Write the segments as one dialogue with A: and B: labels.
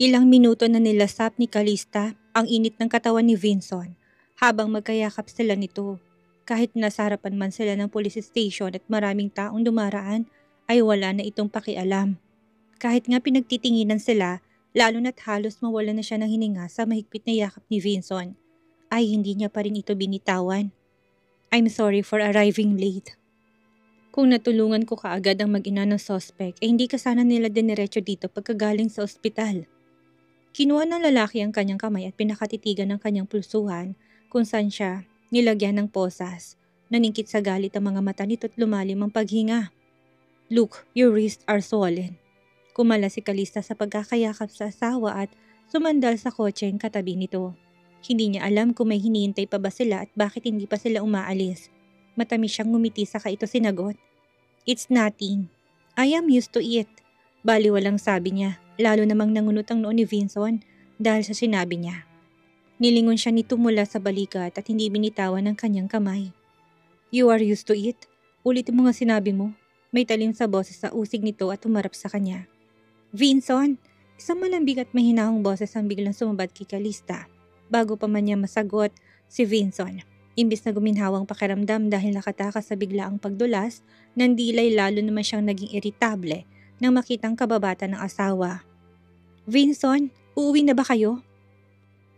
A: Ilang minuto na nilasap ni Calista ang init ng katawan ni Vinson habang magkayakap sila nito. Kahit nasa harapan man sila ng police station at maraming taong dumaraan, ay wala na itong pakialam. Kahit nga pinagtitinginan sila, lalo na't halos mawala na siya ng hininga sa mahigpit na yakap ni Vinson, ay hindi niya pa rin ito binitawan. I'm sorry for arriving late. Kung natulungan ko kaagad ang mag-ina ng suspect, hindi ka sana nila diniretso dito pagkagaling sa ospital. Kinuha ng lalaki ang kanyang kamay at pinakatitigan ng kanyang pulsuhan kung saan siya nilagyan ng posas. Naningkit sa galit ang mga mata nito at lumalim ang paghinga. Look, your wrists are swollen. Kumala si Calista sa pagkakayakap sa asawa at sumandal sa kotseng katabi nito. Hindi niya alam kung may hinihintay pa ba sila at bakit hindi pa sila umaalis. Matamis siyang ngumiti saka ito sinagot. It's nothing. I am used to it. Baliwalang sabi niya, lalo namang nangunot ang noon ni Vinson dahil sa sinabi niya. Nilingon siya nito mula sa balikat at hindi binitawan ng kanyang kamay. You are used to it? Ulitin mo nga sinabi mo. May talim sa boses sa usig nito at umarap sa kanya. Vinson! Isang malambing at mahinahong boses ang biglang sumabad kay Calista. Bago pa man niya masagot si Vinson. Imbis na guminhawang pakiramdam dahil nakatakas sa biglaang pagdulas, nandilay lalo naman siyang naging iritable nang makitang kababata ng asawa. Vinson, uuwi na ba kayo?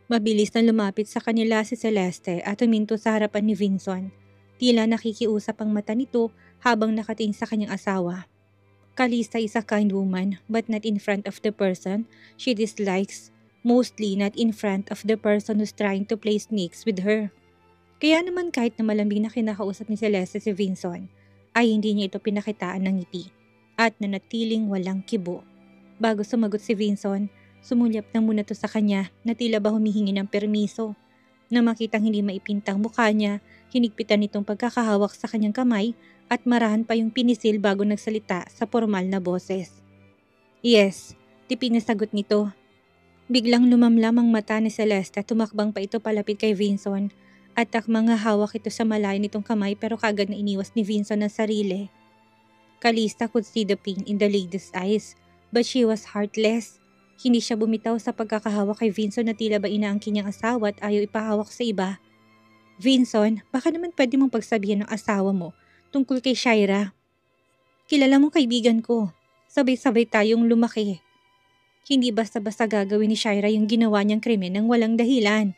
A: Mabilis na lumapit sa kanila si Celeste at huminto sa harapan ni Vinson. Tila nakikiusap ang mata nito habang nakatingin sa kanyang asawa. Calista is a kind woman but not in front of the person she dislikes, mostly not in front of the person who's trying to play sneaks with her. Kaya naman kahit na malambing na kinakausap ni Celeste si Vinson, ay hindi niya ito pinakitaan ng ngiti at nanatiling walang kibo. Bago sumagot si Vinson, sumulyap na muna to sa kanya na tila ba humihingi ng permiso. Na makitang hindi maipintang mukha niya, hinigpitan nitong pagkakahawak sa kanyang kamay at marahan pa yung pinisil bago nagsalita sa formal na boses. Yes, tipid na sagot nito. Biglang lumamlam ang mata ni Celeste at tumakbang pa ito palapit kay Vinson. At mga hawak ito sa malayo nitong kamay pero kagad na iniwas ni Vinson ang sarili. Calista could see the pain in the lady's eyes, but she was heartless. Hindi siya bumitaw sa pagkakahawak kay Vinson na tila ba inaangkin niyang asawa at ayaw ipahawak sa iba. Vinson, baka naman pwede mong pagsabihan ng asawa mo tungkol kay Shaira. Kilala mong kaibigan ko. Sabay-sabay tayong lumaki. Hindi basta-basta gagawin ni Shaira yung ginawa niyang krimen ng walang dahilan.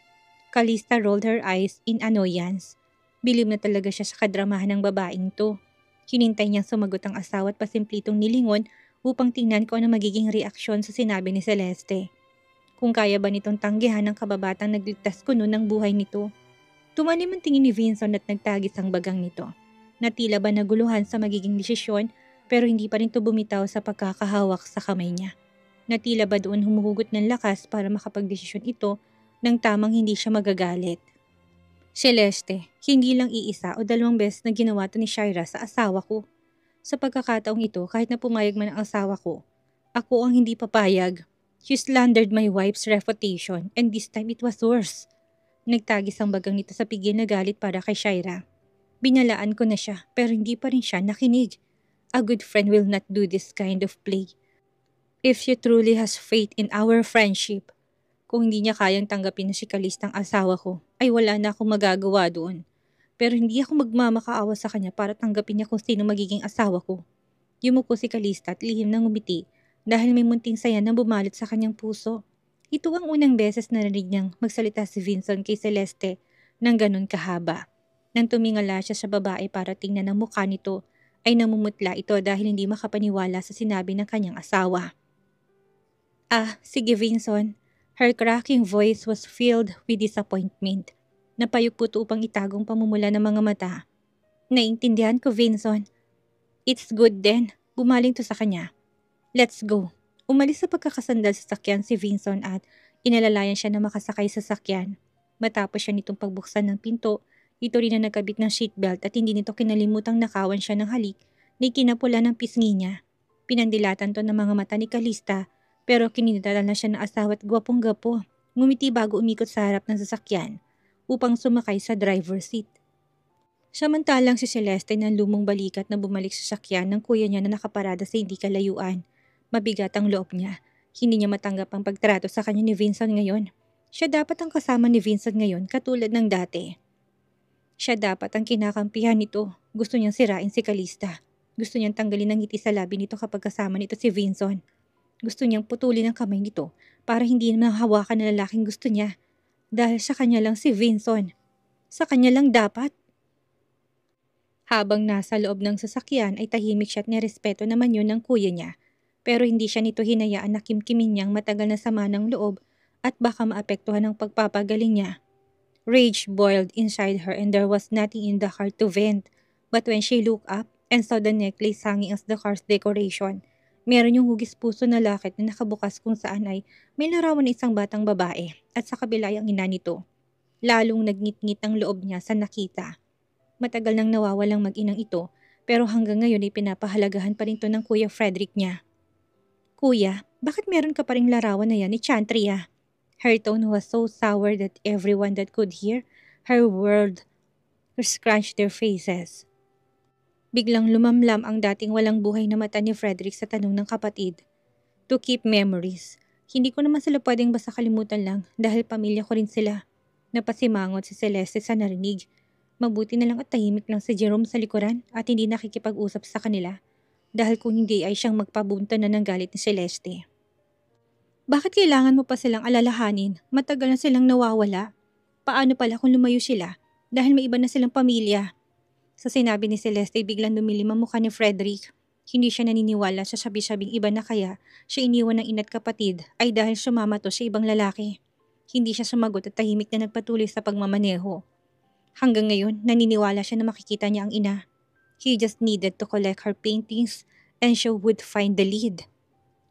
A: Calista rolled her eyes in annoyance. Bilib na talaga siya sa kadramahan ng babaeng to. Hinintay niyang sumagot ang asawa at pasimplitong nilingon upang tingnan ko ano magiging reaksyon sa sinabi ni Celeste. Kung kaya ba nitong tanggihan ng kababatang nagligtas kuno ng buhay nito. Tumanim ang tingin ni Vinson at nagtagis ang bagang nito. Natila ba naguluhan sa magiging desisyon pero hindi pa rin to bumitaw sa pagkakahawak sa kamay niya. Natila ba doon humuhugot ng lakas para makapagdesisyon ito nang tamang hindi siya magagalit. Celeste, hindi lang iisa o dalawang beses na ginawa to ni Shaira sa asawa ko. Sa pagkakataong ito, kahit na pumayag man ang asawa ko, ako ang hindi papayag. She slandered my wife's reputation and this time it was worse. Nagtagis ang bagang nito sa pigil na galit para kay Shaira. Binalaan ko na siya pero hindi pa rin siya nakinig. A good friend will not do this kind of play. If she truly has faith in our friendship, kung hindi niya kayang tanggapin na si Calista ang asawa ko, ay wala na akong magagawa doon. Pero hindi ako magmamakaawa sa kanya para tanggapin niya kung sino magiging asawa ko. Yumuko si Calista at lihim ng ngumiti dahil may munting saya na bumalit sa kanyang puso. Ito ang unang beses na narinig niyang magsalita si Vinson kay Celeste ng ganun kahaba. Nang tumingala siya sa babae para tingnan ang mukha nito, ay namumutla ito dahil hindi makapaniwala sa sinabi ng kanyang asawa. Sige Vinson. Her cracking voice was filled with disappointment. Napayukputo upang itagong pamumula ng mga mata. Naintindihan ko, Vinson. It's good then. Bumaling to sa kanya. Let's go. Umalis sa pagkakasandal sa sakyan si Vinson at inalalayan siya na makasakay sa sakyan. Matapos siya nitong pagbuksan ng pinto, ito rin na nagkabit ng seatbelt at hindi nito kinalimutang nakawan siya ng halik na kinapula ng pisngi niya. Pinandilatan to ng mga mata ni Calista pero kininitala na siya ng asawa at gwapong-gwapo. Ngumiti bago umikot sa harap ng sasakyan upang sumakay sa driver's seat. Samantalang si Celeste na lumong balikat na bumalik sa sakyan ng kuya niya na nakaparada sa hindi kalayuan. Mabigat ang loob niya. Hindi niya matanggap ang pagtrato sa kanya ni Vincent ngayon. Siya dapat ang kasama ni Vincent ngayon katulad ng dati. Siya dapat ang kinakampihan nito. Gusto niyang sirain si Calista. Gusto niyang tanggalin ang ngiti sa labi nito kapag kasama nito si Vincent. Gusto niyang putulin ang kamay nito para hindi na hawakan ng lalaking gusto niya. Dahil sa kanya lang si Vincent. Sa kanya lang dapat. Habang nasa loob ng sasakyan ay tahimik siya at nirespeto naman yun ng kuya niya. Pero hindi siya nito hinayaan na kimkimin niyang matagal na sama ng loob at baka maapektuhan ang pagpapagaling niya. Rage boiled inside her and there was nothing in the heart to vent. But when she looked up and saw the necklace hanging as the car's decoration, meron yung hugis puso na lakit na nakabukas kung saan ay may larawan na isang batang babae at sa kabila ay ang ina nito. Lalong nagngit-ngit ang loob niya sa nakita. Matagal nang nawawalang mag-inang ito pero hanggang ngayon ay pinapahalagahan pa rin to ng Kuya Frederick niya. Kuya, bakit meron ka pa ring larawan na yan ni Chantria? Her tone was so sour that everyone that could hear her word scrunched their faces. Biglang lumamlam ang dating walang buhay na mata ni Frederick sa tanong ng kapatid. To keep memories. Hindi ko naman sila pwedeng basta kalimutan lang dahil pamilya ko rin sila. Napasimangot si Celeste sa narinig. Mabuti na lang at tahimik lang si Jerome sa likuran at hindi nakikipag-usap sa kanila. Dahil kung hindi ay siyang magpabunta na ng galit ni Celeste. Bakit kailangan mo pa silang alalahanin? Matagal na silang nawawala. Paano pala kung lumayo sila? Dahil may iba na silang pamilya. Sa sinabi ni Celeste, biglang dumilim ang mukha ni Frederick. Hindi siya naniniwala sa sabi-sabing iba na kaya siya iniwan ng ina't kapatid ay dahil sumama to sa ibang lalaki. Hindi siya sumagot at tahimik na nagpatuloy sa pagmamaneho. Hanggang ngayon, naniniwala siya na makikita niya ang ina. He just needed to collect her paintings and she would find the lead.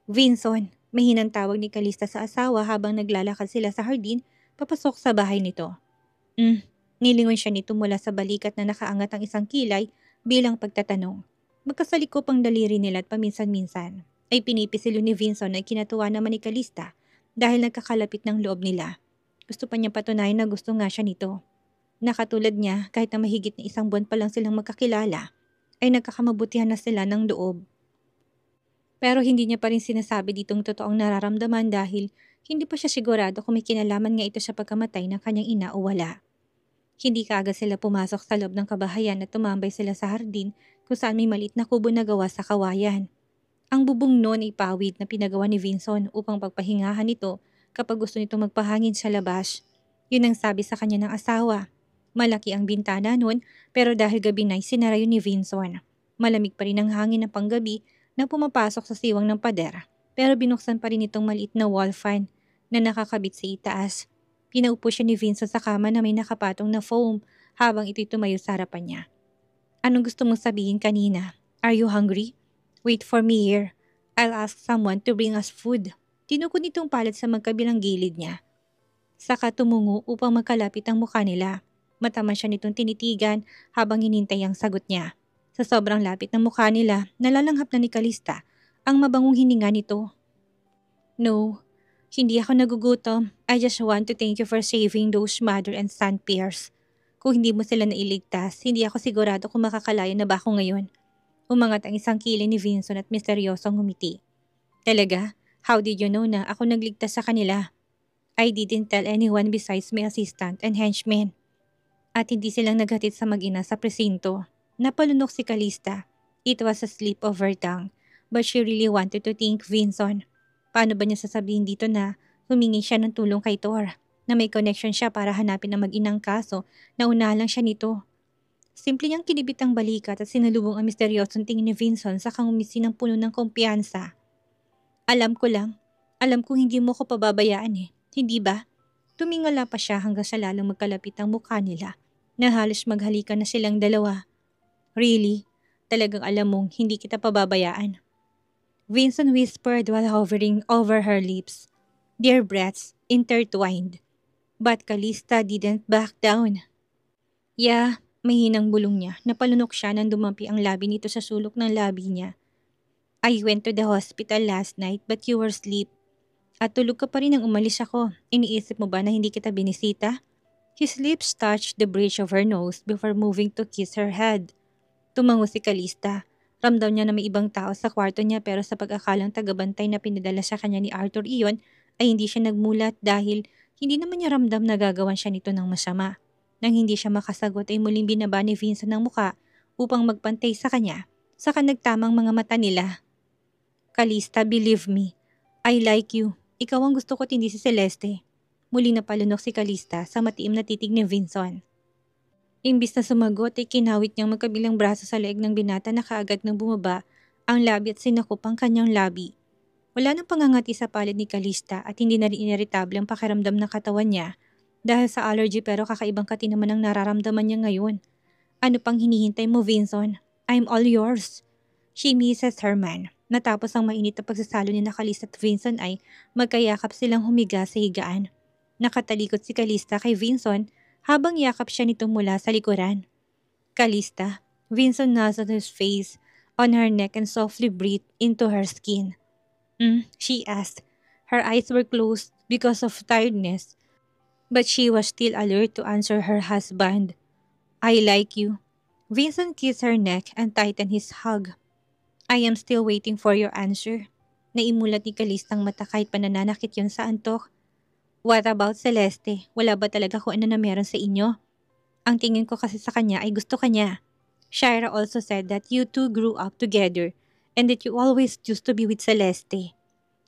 A: Vincent, mahinang tawag ni Calista sa asawa habang naglalakad sila sa hardin papasok sa bahay nito. Nilingon siya nito mula sa balikat na nakaangat ang isang kilay bilang pagtatanong. Magkasalikop ang daliri nila at paminsan-minsan ay pinipisil ni Vincent na kinatuwa naman ni Calista dahil nagkakalapit ng loob nila. Gusto pa niya patunayan na gusto nga siya nito. Nakatulad niya kahit na mahigit na 1 buwan pa lang silang magkakilala ay nagkakamabutihan na sila ng loob. Pero hindi niya pa rin sinasabi ditong totoong nararamdaman dahil hindi pa siya sigurado kung may kinalaman nga ito sa pagkamatay ng kanyang ina o wala. Hindi kaagad sila pumasok sa loob ng kabahayan at tumambay sila sa hardin kung saan may maliit na kubo na gawa sa kawayan. Ang bubong noon ay pawid na pinagawa ni Vincent upang pagpahingahan ito kapag gusto nito magpahangin sa labas. Yun ang sabi sa kanya ng asawa. Malaki ang bintana noon pero dahil gabi na sinara yun ni Vincent. Malamig pa rin ang hangin ng panggabi na pumapasok sa siwang ng pader pero binuksan pa rin itong maliit na wall fan na nakakabit sa itaas. Pinaupo siya ni Vincent sa kama na may nakapatong na foam habang ito'y tumayo sa harapan niya. Anong gusto mong sabihin kanina? Are you hungry? Wait for me here. I'll ask someone to bring us food. Tinukod nitong palat sa magkabilang gilid niya. Saka tumungo upang magkalapit ang mukha nila. Mataman siya nitong tinitigan habang hinintay ang sagot niya. Sa sobrang lapit ng mukha nila, nalalanghap na ni Calista ang mabangong hininga nito. No, hindi ako nagugutom. I just want to thank you for saving those mother and son pairs. Kung hindi mo sila nailigtas, hindi ako sigurado kung makakalaya na ba ako ngayon. Umangat ang isang kilay ni Vincent at misteryosong humiti. Talaga? How did you know na ako nagligtas sa kanila? I didn't tell anyone besides my assistant and henchman. At hindi silang naghatid sa mag-ina sa presinto. Napalunok si Calista. It was a slip of her tongue, but she really wanted to thank Vincent. Paano ba niya sasabihin dito na humingi siya ng tulong kay Thor, na may connection siya para hanapin ang mag-inang kaso na unahan lang siya nito. Simple niyang kinibit ang balikat at sinalubong ang misteryosong tingin ni Vincent sa kangumisi ng puno ng kumpiyansa. Alam ko hindi mo ko pababayaan hindi ba? Tumingala pa siya hanggang sa lalong magkalapit ang mukha nila, na halos maghalikan na silang dalawa. Really? Talagang alam mong hindi kita pababayaan? Vincent whispered while hovering over her lips. Their breaths intertwined. But Calista didn't back down. Yeah, mahinang bulong niya. Napalunok siya nang dumampi ang labi nito sa sulok ng labi niya. I went to the hospital last night but you were asleep. At tulog ka pa rin nang umalis ako. Iniisip mo ba na hindi kita binisita? His lips touched the bridge of her nose before moving to kiss her head. Tumango si Calista. Ramdam niya na may ibang tao sa kwarto niya pero sa pag-akalang tagabantay na pinadala sa kanya ni Arthur iyon ay hindi siya nagmulat dahil hindi naman niya ramdam na gagawan siya nito ng masama. Nang hindi siya makasagot ay muling binaba ni Vincent ng muka upang magpantay sa kanya. Saka nagtamang mga mata nila. Calista, believe me. I like you. Ikaw ang gusto ko at hindi si Celeste. Muling napalunok si Calista sa matiim na titig ni Vincent. Imbis na sumagot ay kinawit niyang magkabilang braso sa leeg ng binata na kaagad nang bumaba ang labi at sinakop ang kanyang labi. Wala nang pangangati sa palad ni Calista at hindi na rin iniritable ang pakiramdam ng katawan niya dahil sa allergy pero kakaibang kati naman ang nararamdaman niya ngayon. Ano pang hinihintay mo, Vincent? I'm all yours. She misses her man. Natapos ang mainit na pagsasalo ni Calista at Vincent ay magkayakap silang humiga sa higaan. Nakatalikod si Calista kay Vincent habang yakap siya nito mula sa likuran. Calista, Vincent nuzzled his face on her neck and softly breathed into her skin. She asked. Her eyes were closed because of tiredness, but she was still alert to answer her husband. I like you. Vincent kissed her neck and tightened his hug. I am still waiting for your answer. Naimulat ni Calistang mata kahit pananakit yun sa antok. What about Celeste? Wala ba talaga kung ano na meron sa inyo? Ang tingin ko kasi sa kanya ay gusto ka niya. Shira also said that you two grew up together and that you always used to be with Celeste.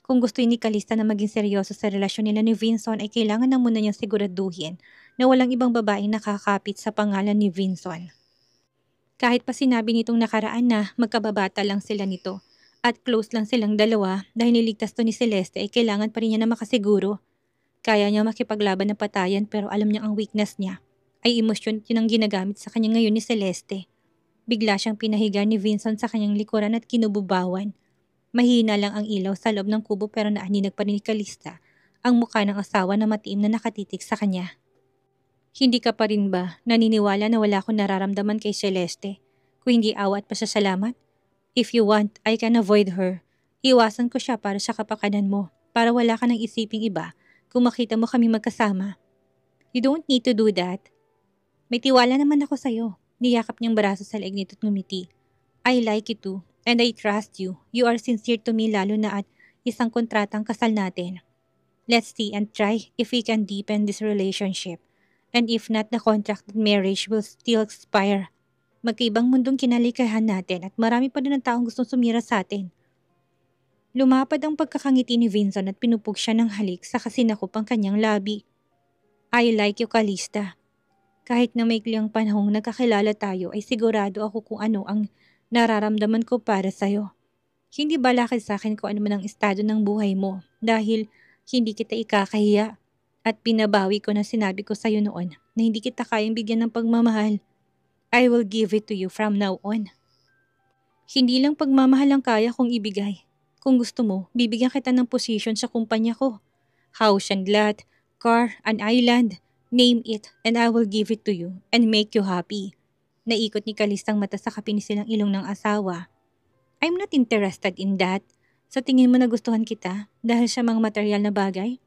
A: Kung gusto ni Calista na maging seryoso sa relasyon nila ni Vincent ay kailangan na muna niyang siguraduhin na walang ibang babaeng nakakapit sa pangalan ni Vincent. Kahit pa sinabi nitong nakaraan na magkababata lang sila nito at close lang silang dalawa dahil niligtas to ni Celeste ay kailangan pa rin niya na makasiguro. Kaya niya makipaglaban ng patayan pero alam niya ang weakness niya ay emosyon yun ang ginagamit sa kanya ngayon ni Celeste. Bigla siyang pinahiga ni Vincent sa kanyang likuran at kinububawan. Mahina lang ang ilaw sa loob ng kubo pero naaninag pa rin ni Calista ang mukha ng asawa na matiim na nakatitig sa kanya. Hindi ka pa rin ba naniniwala na wala akong nararamdaman kay Celeste? Kung hindi awa at pasasalamat? If you want, I can avoid her. Iwasan ko siya para sa kapakanan mo para wala ka nang isiping iba kung makita mo kami magkasama. You don't need to do that. May tiwala naman ako sa'yo. Niyakap niyang braso sa leeg nito at ngumiti. I like you too, and I trust you. You are sincere to me lalo na at isang kontratang kasal natin. Let's see and try if we can deepen this relationship. And if not, the contracted marriage will still expire. Magkaibang mundong kinalikahan natin at marami pa din ang taong gustong sumira sa atin. Lumapad ang pagkakangiti ni Vincent at pinupog siya ng halik sa kasinakop ang kanyang labi. I like you, Calista. Kahit na maikli ang panahong nagkakilala tayo ay sigurado ako kung ano ang nararamdaman ko para sa'yo. Hindi balakid sa akin kung ano man ang estado ng buhay mo dahil hindi kita ikakahiya at pinabawi ko na sinabi ko sa'yo noon na hindi kita kayang bigyan ng pagmamahal. I will give it to you from now on. Hindi lang pagmamahal ang kaya kong ibigay. Kung gusto mo, bibigyan kita ng posisyon sa kumpanya ko. House and lot, car, an island, name it and I will give it to you and make you happy. Naikot ni Calistang mata sa kapinisilang ilong ng asawa. I'm not interested in that. Sa tingin mo nagustuhan kita dahil sa mga material na bagay?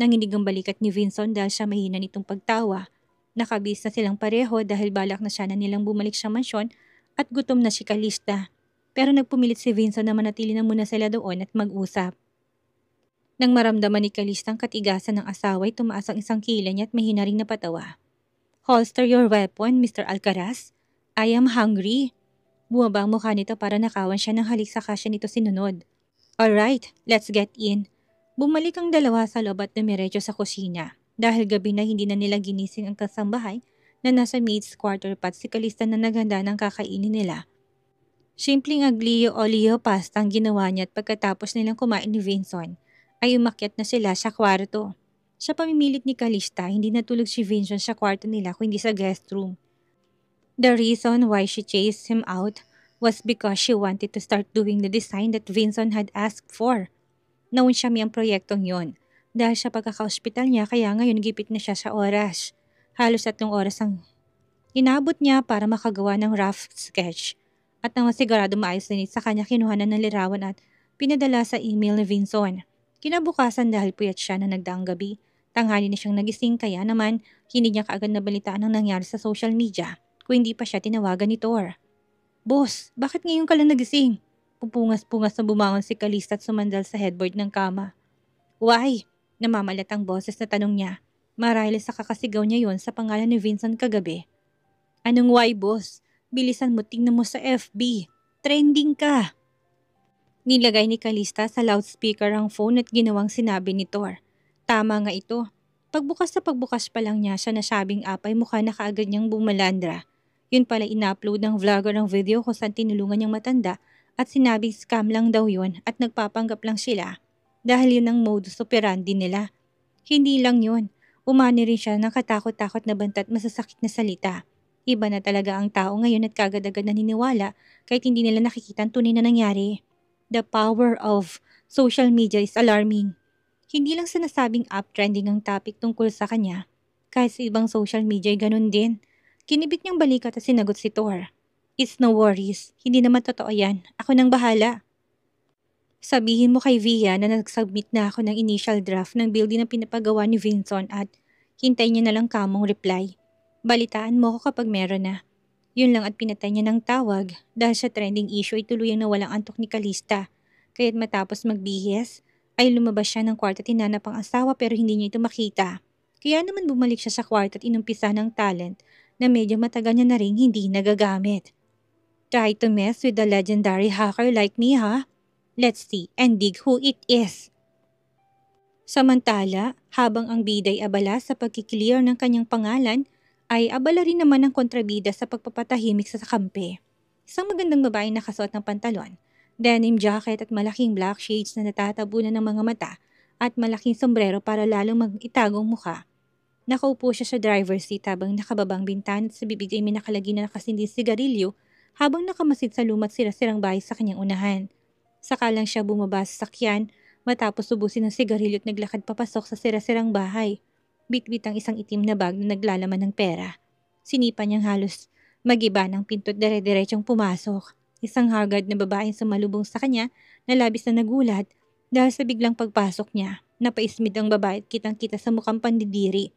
A: Nanginig ang balikat ni Vincent dahil siya mahina nitong pagtawa. Nakabis na silang pareho dahil balak na siya na nilang bumalik sa mansyon at gutom na si Calista. Pero nagpumilit si Vincent na manatili na muna sila doon at mag-usap. Nang maramdaman ni Calista ang katigasan ng asawa ay tumaas ang isang kilay niya at mahina ring napatawa. Holster your weapon, Mr. Alcaraz. I am hungry. Bumaba ang mukha nito para nakawan siya ng halik saka siya nito sinunod. Alright, let's get in. Bumalik ang dalawa sa loob at dumiretso sa kusina. Dahil gabi na hindi na nila ginising ang kasambahay na nasa maid's quarter pat si Calista na naghanda ng kakainin nila. Simpleng aglio olio pasta ang ginawa niya at pagkatapos nilang kumain ni Vincent ay umakyat na sila sa kwarto. Sa pamimilit ni Calista, hindi natulog si Vincent sa kwarto nila kundi sa guest room. The reason why she chased him out was because she wanted to start doing the design that Vincent had asked for. Naun siya may ang proyektong yon. Dahil sa pagkaka-hospital niya kaya ngayon gipit na siya sa oras. Halos 3 oras ang inabot niya para makagawa ng rough sketch. At nang masigurado maayos na sa kanya kinuha na ng larawan at pinadala sa email ni Vincent. Kinabukasan dahil puyat siya na nagdaang gabi. Tanghali na siyang nagising kaya naman hindi niya kaagad nabalitaan ang nangyari sa social media kung hindi pa siya tinawagan ni Thor. Boss, bakit ngayon ka lang nagising? Pupungas-pungas na bumangon si Calista at sumandal sa headboard ng kama. Why? Namamalat ang boses na tanong niya. Marahil sa kakasigaw niya yon sa pangalan ni Vincent kagabi. Anong why, boss? Bilisan mo, tingnan mo sa FB. Trending ka! Nilagay ni Calista sa loudspeaker ang phone at ginawang sinabi ni Thor. Tama nga ito. Pagbukas sa pagbukas pa lang niya siya nasabing app ay mukha na kaagad niyang bumalandra. Yun pala ina-upload ng vlogger ng video kung saan tinulungan niyang matanda at sinabing scam lang daw yun at nagpapanggap lang sila dahil yun ang modus operandi nila. Hindi lang yun. Umani rin siya ng katakot-takot na banta at masasakit na salita. Iba na talaga ang tao ngayon at kagad-agad naniniwala kahit hindi nila nakikita ang tunay na nangyari. The power of social media is alarming. Hindi lang sa nasabing app trending ang topic tungkol sa kanya. Kahit sa ibang social media ay ganun din. Kinibit niyang balikat at sinagot si Thor. It's no worries. Hindi naman totoo yan. Ako nang bahala. Sabihin mo kay Via na nag-submit na ako ng initial draft ng building na pinapagawa ni Vincent at hintay niya na lang kamong reply. Balitaan mo ako kapag meron na. Yun lang at pinatay niya ng tawag dahil sa trending issue ay tuluyang nawalang antok ni Calista. Kaya't matapos magbihis, ay lumabas siya ng kwarto at hinanap ang asawa pero hindi niya ito makita. Kaya naman bumalik siya sa kwarto at inumpisa ng talent na medyo matagal niya na rin hindi nagagamit. Try to mess with the legendary hacker like me, ha? Let's see and dig who it is. Samantala, habang ang biday abala sa pagkiklear ng kanyang pangalan, ay abala rin naman ang kontrabida sa pagpapatahimik sa kampe. Isang magandang babae nakasuot ng pantalon, denim jacket at malaking black shades na natatabunan ng mga mata at malaking sombrero para lalong mag-itagong mukha. Nakaupo siya sa driver's seat habang nakababang bintana at sa bibig ay may nakalagay na nakasinding sigarilyo habang nakamasid sa lumat sira-sirang bahay sa kanyang unahan. Saka lang siya bumaba sa sakyan matapos ubusin ng sigarilyo at naglakad papasok sa sira-sirang bahay. Bitbit ang isang itim na bag na naglalaman ng pera. Sinipa niyang halos magiba ng pinto at dire-diretsong pumasok. Isang haggard na babaeng sumalubong sa kanya na labis na nagulat dahil sa biglang pagpasok niya. Napaismid ang babae at kitang-kita sa mukhang pandidiri.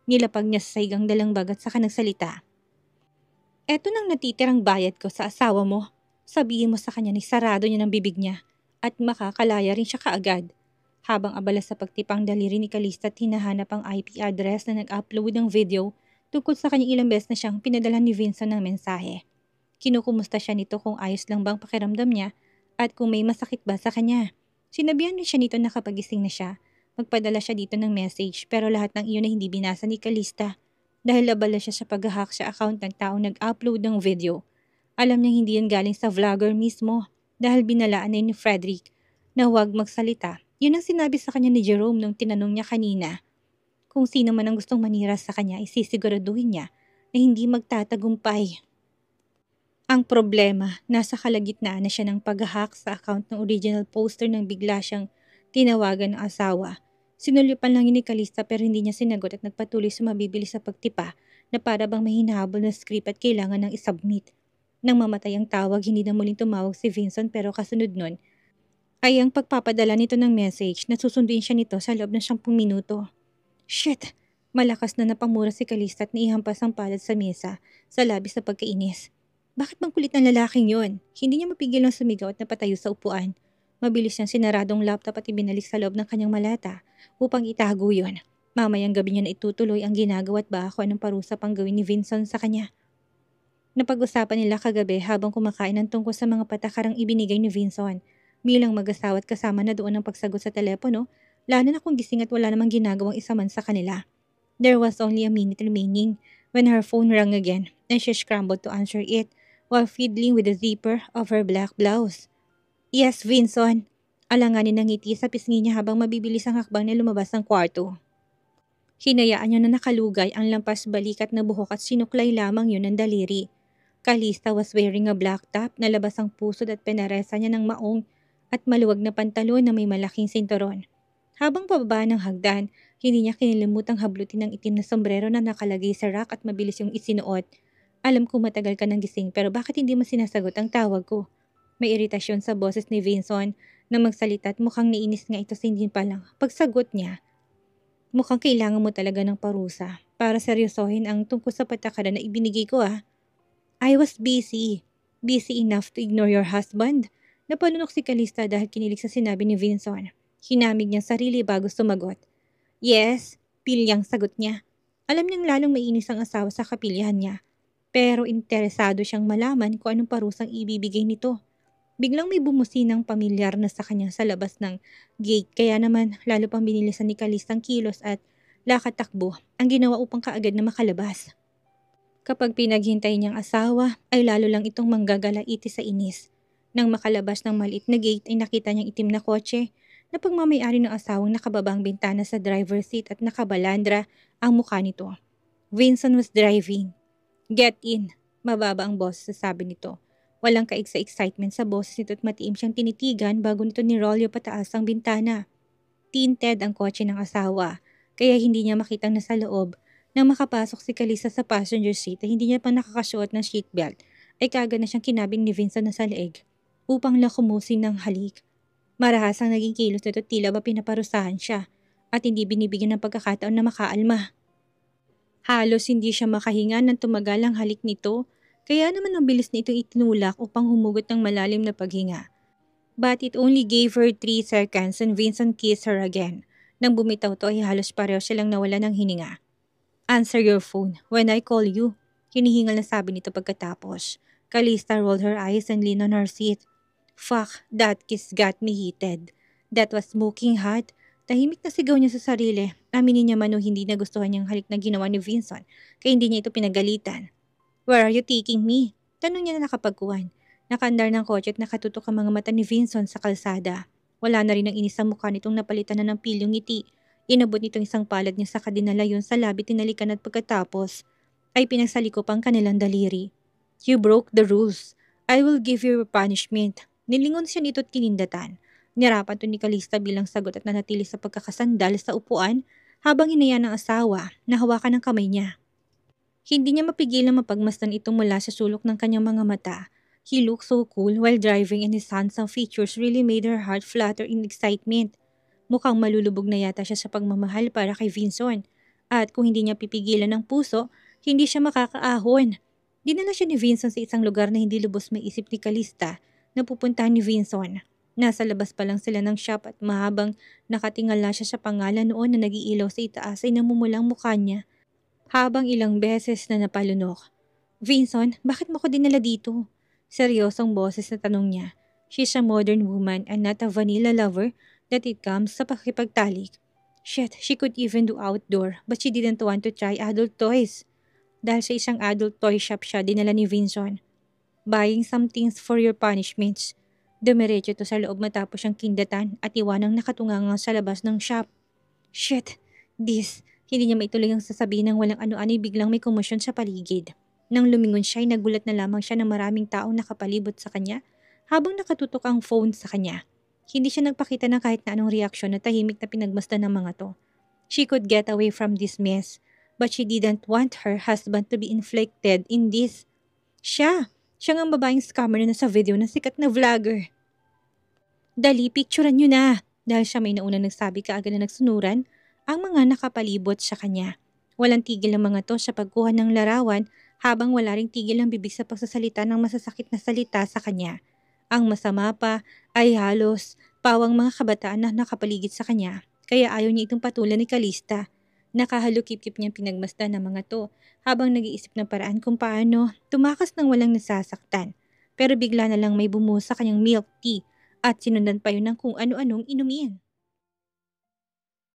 A: Nilapag niya sa saigang dalang bag at saka nagsalita. Eto nang natitirang bayad ko sa asawa mo. Sabihin mo sa kanya na sarado niya ng bibig niya at makakalaya rin siya kaagad. Habang abala sa pagtipang daliri ni Calista at hinahanap ang IP address na nag-upload ng video tungkol sa kanyang ilang beses na siyang pinadala ni Vincent ng mensahe. Kinukumusta siya nito kung ayos lang bang pakiramdam niya at kung may masakit ba sa kanya. Sinabihan rin siya nito na kapag gising na siya, magpadala siya dito ng message pero lahat ng iyon ay hindi binasa ni Calista dahil abala siya sa pag-hack sa account ng taong nag-upload ng video. Alam niyang hindi yan galing sa vlogger mismo dahil binalaan na ni Frederick na huwag magsalita. Yun ang sinabi sa kanya ni Jerome nung tinanong niya kanina. Kung sino man ang gustong manira sa kanya, isisiguraduhin niya na hindi magtatagumpay. Ang problema, nasa kalagitnaan na siya ng pag-hack sa account ng original poster nang bigla siyang tinawagan ng asawa. Sinulipan lang yun ni Calista pero hindi niya sinagot at nagpatuloy sa mabibilis sa pagtipa na para bang may hinahabol na script at kailangan ng isubmit. Nang mamatay ang tawag, hindi na muling tumawag si Vincent pero kasunod nun ay ang pagpapadala nito ng message na susunduin siya nito sa loob ng 10 minuto. Shit! Malakas na napamura si Calista at naihampas ang palad sa mesa sa labis na pagkainis. Bakit bang kulit ng lalaking yon? Hindi niya mapigil ng sumigaw at napatayo sa upuan. Mabilis niyang sinaradong laptop at ibinalik sa loob ng kanyang malata upang itago yon. Mamayang gabi niya na itutuloy ang ginagawa at baka anong parusa pang gawin ni Vincent sa kanya. Napag-usapan nila kagabi habang kumakain ng tungkol sa mga patakarang ibinigay ni Vincent. Bilang mag-asawa at kasama na doon ang pagsagot sa telepono, lalo na kung gising at wala namang ginagawang isa man sa kanila. There was only a minute remaining when her phone rang again and she scrambled to answer it while fiddling with the zipper of her black blouse. Yes, Vincent. Alanganin ng ngiti sa pisngi niya habang mabibilis ang hakbang na lumabas ng kwarto. Hinayaan niya na nakalugay ang lampas balikat na buhok at sinuklay lamang yun ng daliri. Calista was wearing a black top na labas ang pusod at penaresa niya ng maong at maluwag na pantalon na may malaking sinturon. Habang pababa ng hagdan, hindi niya kinilimutang hablutin ng itim na sombrero na nakalagay sa rack at mabilis yung isinuot. Alam ko matagal ka nang gising pero bakit hindi mo sinasagot ang tawag ko? May iritasyon sa boses ni Vincent na magsalita at mukhang nainis nga ito sa hindi pa lang. Pagsagot niya, mukhang kailangan mo talaga ng parusa para seryosohin ang tungkol sa patakaran na ibinigay ko. I was busy. Busy enough to ignore your husband? Napalunok si Calista dahil kinilig sa sinabi ni Vinson. Hinamig niyang sarili bago sumagot. Yes, pilyang sagot niya. Alam niyang lalong mainis ang asawa sa kapilyahan niya. Pero interesado siyang malaman kung anong parusang ibibigay nito. Biglang may bumusinang pamilyar na sa kanya sa labas ng gate kaya naman lalo pang binilisan ni Calista ang kilos at lakad takbo ang ginawa upang kaagad na makalabas. Kapag pinaghintay niyang asawa ay lalo lang itong manggagalaiti sa inis. Nang makalabas ng maliit na gate ay nakita niyang itim na kotse na pagmamayari ng asawang nakababang bintana sa driver's seat at nakabalandra ang mukha nito. Vincent was driving. Get in, mababa ang boses sabi nito. Walang kaig sa excitement sa boses nito at matiim siyang tinitigan bago nito nirolyo pataas ang bintana. Tinted ang kotse ng asawa kaya hindi niya makitang nasa loob. Nang makapasok si Calista sa passenger seat ay hindi niya pa nakakasuot ng seatbelt ay kaagad na siyang kinabing ni Vincent na sa leeg upang lakumusin ng halik. Marahas ang naging kilos nito tila ba pinaparusahan siya at hindi binibigyan ng pagkakataon na makaalma. Halos hindi siya makahinga nang tumagal ang halik nito kaya naman ang bilis na itong itinulak upang humugot ng malalim na paghinga. But it only gave her 3 seconds and Vincent kissed her again. Nang bumitaw to ay halos pareho silang nawala ng hininga. Answer your phone when I call you. Hinihingal na sabi nito pagkatapos. Calista rolled her eyes and leaned on her seat. Fuck, that kiss got me heated. That was smoking hot. Tahimik na sigaw niya sa sarili. Aminin niya man o hindi nagustuhan niyang halik na ginawa ni Vincent kaya hindi niya ito pinagalitan. Where are you taking me? Tanong niya na nakapagkuhan. Nakandar ng kotse at nakatutok ang mga mata ni Vincent sa kalsada. Wala na rin ang inis sa mukha nitong napalitan na ng pilyong ngiti. Inabot nitong isang palad niya sa kadinalayon sa labi tinalikan at pagkatapos ay pinagsaliko pang kanilang daliri. You broke the rules. I will give you a punishment. Nilingon siya nito at kinindatan. Nirapan to ni Calista bilang sagot at nanatili sa pagkakasandal sa upuan habang hinaya ng asawa na hawakan ng kamay niya. Hindi niya mapigilang mapagmasdan ito mula sa sulok ng kanyang mga mata. He looked so cool while driving and his handsome features really made her heart flutter in excitement. Mukhang malulubog na yata siya sa pagmamahal para kay Vincent. At kung hindi niya pipigilan ng puso, hindi siya makakaahon. Dinala siya ni Vincent sa isang lugar na hindi lubos maisip ni Calista na pupuntahan ni Vincent. Nasa labas pa lang sila ng shop at mahabang nakatingala siya sa pangalan noon na nag-iilaw sa itaas ay namumulang mukha niya. Habang ilang beses na napalunok. Vincent, bakit mo ko dinala dito? Seryosong boses na tanong niya. She's a modern woman and not a vanilla lover that it comes sa pakipagtalik. Shit, she could even do outdoor but she didn't want to try adult toys. Dahil sa isang adult toy shop siya dinala ni Vincent. Buying some things for your punishments. Dumiretso to sa loob matapos siyang kindatan at iwanang nakatunganga sa labas ng shop. Shit, this. Hindi niya maituloy ang sasabihin ng walang ano-ano ay biglang may komosyon sa paligid. Nang lumingon siya ay nagulat na lamang siya ng maraming taong nakapalibot sa kanya habang nakatutok ang phone sa kanya. Hindi siya nagpakita ng kahit na anong reaksyon na tahimik na pinagmasdan ng mga to. She could get away from this mess, but she didn't want her husband to be inflicted in this. Siya nga ang babaeng scammer na nasa video ng sikat na vlogger. Dali, picturean niyo na. Dahil siya may naunang nagsabi kaagad na nagsunuran ang mga nakapalibot sa kanya. Walang tigil ang mga to sa pagkuha ng larawan habang wala ring tigil ang bibig sa pagsasalita ng masasakit na salita sa kanya. Ang masama pa ay halos pawang mga kabataan na nakapaligid sa kanya kaya ayaw niya itong patulan ni Calista. Nakahalukip-kip niyang pinagmasdan ng mga to habang nag-iisip ng paraan kung paano tumakas ng walang nasasaktan. Pero bigla na lang may bumuhos sa kanyang milk tea at sinundan pa yun ng kung ano-anong inumin.